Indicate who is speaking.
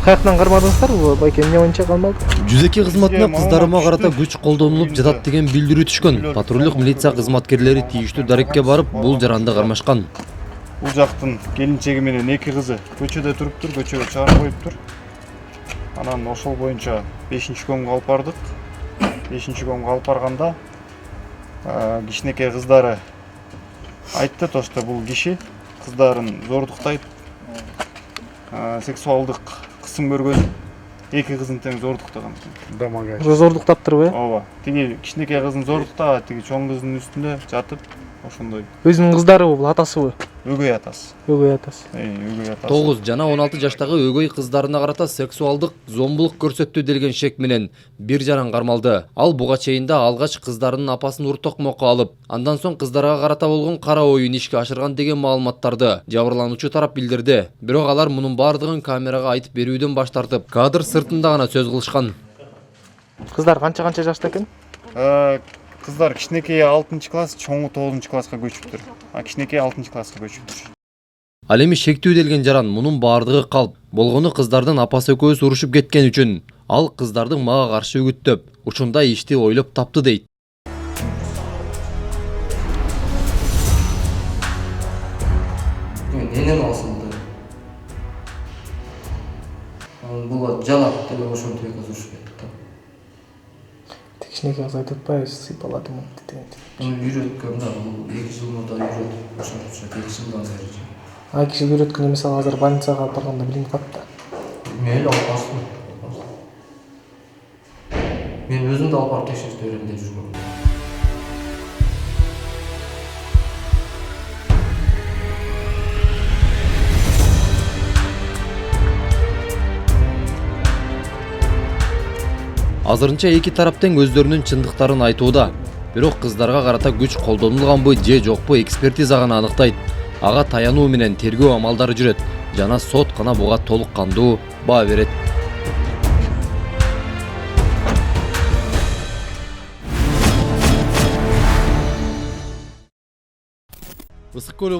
Speaker 1: каяктан кармадыңыздар? Байке эмне боюнча калмалды?
Speaker 2: Жүзеки кызматына кыздарыма карата күч колдонулуп жатат деген билдирүү түшкөн. Патрулдук милиция кызматкерлери тийиштүү дарекке барып, бул жаранды кармашкан.
Speaker 3: Бул жактын келинчеги менен эки кызы көчөдө туруптур, көчөгө чыгарып коюптур. Анан ошол боюнча 5-көмгө алып бардык. 5-көмгө алып барганда кичинекей кыздары айтты, тошто бул киши кыздарын зордуктайт, сексуалдык кысым көргөн, эки кызын тең зордуктаган.
Speaker 1: Уже зордуктаптырбы?
Speaker 3: Ооба. Тиги кичинекей кызын зордуктаган, тиги чоң кыздын үстүндө жатып, ошондой.
Speaker 1: Өзүнүн кыздарыбы, бул атасыбы?
Speaker 3: Өгөй атасы.
Speaker 1: Өгөй атасы.
Speaker 3: Өгөй атасы.
Speaker 2: 9 жана 16 жаштагы өгөй кыздарына карата сексуалдык зомбулук көрсөттү делген шек менен бир жаран кармалды. Ал буга чейин да алгач кыздарынын апасын уруттокмокко алып, андан соң кыздарга карата болгон кара оюн ишке ашырган деген маалыматтарды жабырлануучу тарап билдирди. Бирок алар мунун бардыгын камерага айтып берүүдөн баш тартып, кадр сыртында гана сөз кылышкан.
Speaker 1: Кыздар канча жашта экен?
Speaker 3: Кыздар кичинекей 6-класс, чоңу 9-класска көчүптүр. Кичинекей 6-класска көчүптүр.
Speaker 2: Ал эми шектүү делген жаран мунун бардыгы калп, болгону кыздардын апасы экөөбүз урушуп кеткен үчүн ал кыздардын мага каршы үгүттөп, ушундай ишти ойлоп тапты дейт.
Speaker 4: Энем алсынды. Буга жалап деле ошентип экөөбүз урушуп кеттик.
Speaker 1: Кичинекей кыз айтып атпайбы, сыйпаладым деген.
Speaker 4: Үйрөткөн да, бул 2 жыл мурда үйрөтүп, ошентип 2 жылдан бери.
Speaker 1: Киши үйрөткөн мисалы азыр больницага алып барганда билинип калат да.
Speaker 4: Мейли алып барсын. Мен өзүм да алып барып текшерип берем деп жүргөм.
Speaker 2: Азырынча эки тарап тең өздөрүнүн чындыктарын айтууда. Бирок кыздарга карата күч колдонулганбы же жокпу экспертиза гана аныктайт. Ага таянуу менен тергөө амалдары жүрөт жана сот гана буга толук кандуу баа берет. Ысык көл